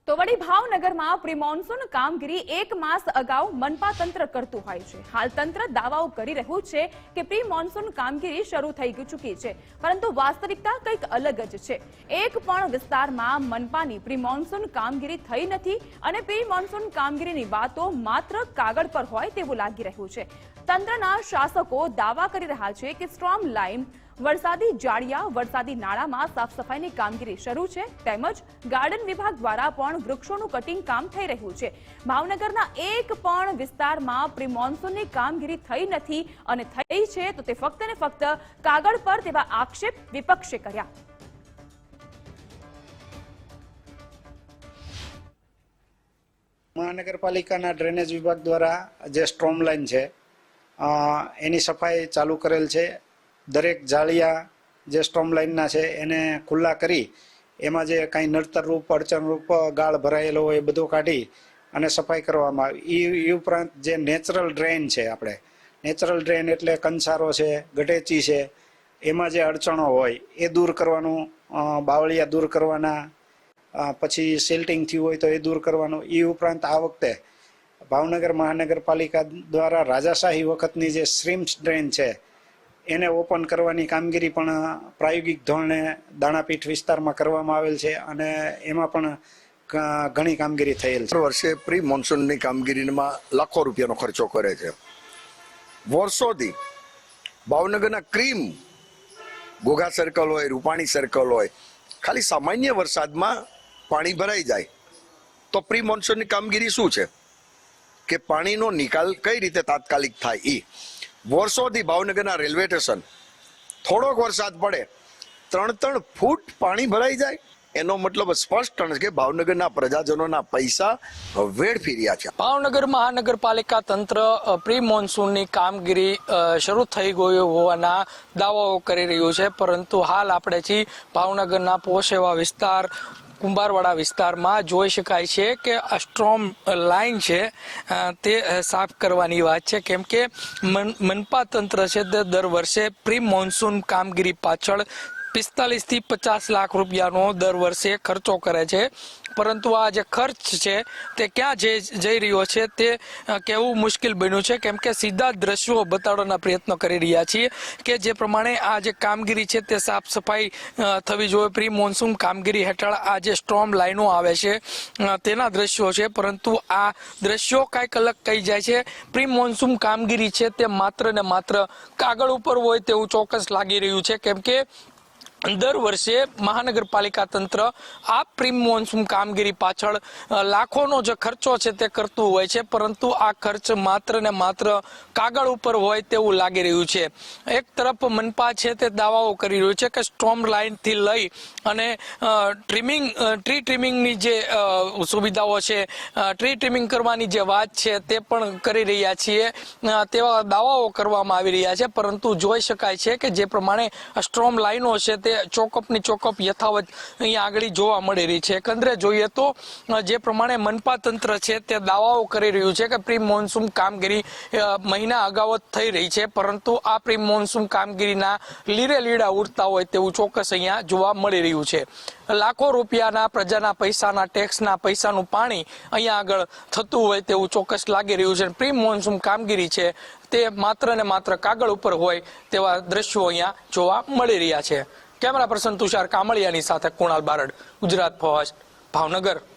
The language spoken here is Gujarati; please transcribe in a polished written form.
તો વળી ભાવનગરમાં પ્રી મોન્સૂન કામગીરી એક માસ અગાઉ મનપા તંત્ર કરતું હોય છે। હાલ તંત્ર દાવાઓ કરી રહ્યું છે કે પ્રી મોન્સૂન કામગીરી શરૂ થઈ ચૂકી છે, પરંતુ વાસ્તવિકતા કંઈક અલગ જ છે। એક પણ વિસ્તારમાં મનપાની પ્રી મોન્સૂન કામગીરી થઈ નથી અને પ્રી મોન્સૂન કામગીરીની વાતો માત્ર કાગળ પર હોય તેવું લાગી રહ્યું છે। તંત્રના શાસકો દાવા કરી રહ્યા છે કે સ્ટ્રોમ લાઇન, વરસાદી જાળિયા, વરસાદી નાળામાં સાફ સફાઈની કામગીરી શરૂ છે, તેમજ ગાર્ડન વિભાગ દ્વારા પણ વૃક્ષોનું કટિંગ કામ થઈ રહ્યું છે। ભાવનગરના એક પણ વિસ્તારમાં પ્રી મોન્સૂનની કામગીરી થઈ નથી અને થઈ છે તો તે ફક્ત ને ફક્ત કાગળ પર તેવા આક્ષેપ વિપક્ષે કર્યા। મહાનગરપાલિકાના ડ્રેનેજ વિભાગ દ્વારા જે સ્ટ્રોમ લાઇન છે એની સફાઈ ચાલુ કરેલ છે। દરેક જાળિયા જે સ્ટ્રોમ લાઇનના છે એને ખુલ્લા કરી એમાં જે કાંઈ નડતરરૂપ અડચણરૂપ ગાળ ભરાયેલો હોય એ બધો કાઢી અને સફાઈ કરવામાં આવી। એ ઉપરાંત જે નેચરલ ડ્રેન છે, આપણે નેચરલ ડ્રેન એટલે કંસારો છે, ગટેચી છે, એમાં જે અડચણો હોય એ દૂર કરવાનું, બાવળિયા દૂર કરવાના, પછી સિલ્ટિંગ થયું હોય તો એ દૂર કરવાનું। એ ઉપરાંત આ વખતે ભાવનગર મહાનગરપાલિકા દ્વારા રાજાશાહી વખતની જે સ્ટ્રીમ્સ ડ્રેન છે એને ઓપન કરવાની કામગીરી પણ પ્રાયોગિક ધોરણે દાણાપીઠ વિસ્તારમાં કરવામાં આવેલ છે અને એમાં પણ ઘણી કામગીરી થયેલ છે। વર્ષે પ્રી મોન્સૂનની કામગીરીમાં લાખો રૂપિયાનો ખર્ચો કરે છે। વર્ષોથી ભાવનગરના ક્રીમ, ઘોઘા સર્કલ હોય, રૂપાણી સર્કલ હોય, ખાલી સામાન્ય વરસાદમાં પાણી ભરાઈ જાય તો પ્રી મોન્સૂનની કામગીરી શું છે કે પાણીનો નિકાલ કઈ રીતે તાત્કાલિક થાય। વર્ષોથી ભાવનગરના રેલવે સ્ટેશન થોડોક વરસાદ પડે 3-3 ફૂટ પાણી ભરાઈ જાય, એનો મતલબ સ્પષ્ટ છે કે ભાવનગરના પ્રજાજનોના પૈસા વેડફી રહ્યા છે। ભાવનગર મહાનગરપાલિકા તંત્ર પ્રી મોન્સૂનની કામગીરી શરૂ થઈ ગઈ હોવાના દાવાઓ કરી રહ્યું છે, પરંતુ હાલ આપણે છીએ ભાવનગરના પોશ એવા વિસ્તાર કુંભારવાડા વિસ્તારમાં જોઈ શકાય છે કે આ સ્ટ્રોમ લાઇન છે તે સાફ કરવાની વાત છે, કેમ કે મનપા તંત્ર છે તે દર વર્ષે પ્રી મોન્સૂન કામગીરી પાછળ 45 થી 50 લાખ રૂપિયાનો દર વર્ષે ખર્ચો કરે છે, પરંતુ આ જે ખર્ચ છે તે ક્યાં જઈ રહ્યો છે તે કહેવું મુશ્કેલ બન્યું છે, કેમ કે સીધા દ્રશ્યો બતાવવાના પ્રયત્નો કરી રહ્યા છીએ કે જે પ્રમાણે આ જે કામગીરી છે તે સાફ સફાઈ થવી જોઈએ। પ્રી મોન્સૂન કામગીરી હેઠળ આ જે સ્ટ્રોમ લાઇનો આવે છે તેના દ્રશ્યો છે, પરંતુ આ દ્રશ્યો કંઈક અલગ કહી જાય છે। પ્રી મોન્સૂન કામગીરી છે તે માત્ર ને માત્ર કાગળ ઉપર હોય તેવું ચોક્કસ લાગી રહ્યું છે, કેમ કે દર વર્ષે મહાનગરપાલિકા તંત્ર આ પ્રી મોન્સૂન કામગીરી પાછળ લાખોનો જે ખર્ચો છે તે કરતું હોય છે, પરંતુ આ ખર્ચ માત્ર ને માત્ર કાગળ ઉપર હોય તેવું લાગી રહ્યું છે। એક તરફ મનપા છે તે દાવાઓ કરી રહ્યું છે કે સ્ટ્રોમ લાઇનથી લઈ અને ટ્રી ટ્રીમિંગની જે સુવિધાઓ છે, ટ્રી ટ્રીમિંગ કરવાની જે વાત છે તે પણ કરી રહ્યા છીએ તેવા દાવાઓ કરવામાં આવી રહ્યા છે, પરંતુ જોઈ શકાય છે કે જે પ્રમાણે સ્ટ્રોમ લાઇનો છે તે ચોકપની ચોકપ યથાવત અહીંયા આગળ જોવા મળી રહી છે। એકંદરે જોઈએ તો જે પ્રમાણે મનપા તંત્ર છે તે દાવાઓ કરી રહ્યું છે કે પ્રી મોન્સૂન કામગીરી મહિના અગાઉ જ થઈ રહી છે, પરંતુ આ પ્રી મોન્સૂન કામગીરીના લીરે લીડા ઉડતા હોય તેવું ચોક્કસ અહીંયા જોવા મળી રહ્યું છે। લાખો રૂપિયાના પ્રજાના પૈસાના, ટેક્સના પૈસાનું પાણી અહીંયા આગળ થતું હોય તેવું ચોક્કસ લાગી રહ્યું છે। પ્રી મોન્સૂન કામગીરી છે તે માત્ર ને માત્ર કાગળ ઉપર હોય તેવા દ્રશ્યો અહીંયા જોવા મળી રહ્યા છે। કેમેરા પર્સન તુષાર કામળિયાની સાથે કુણાલ બારડ, ગુજરાત ફર્સ્ટ, ભાવનગર।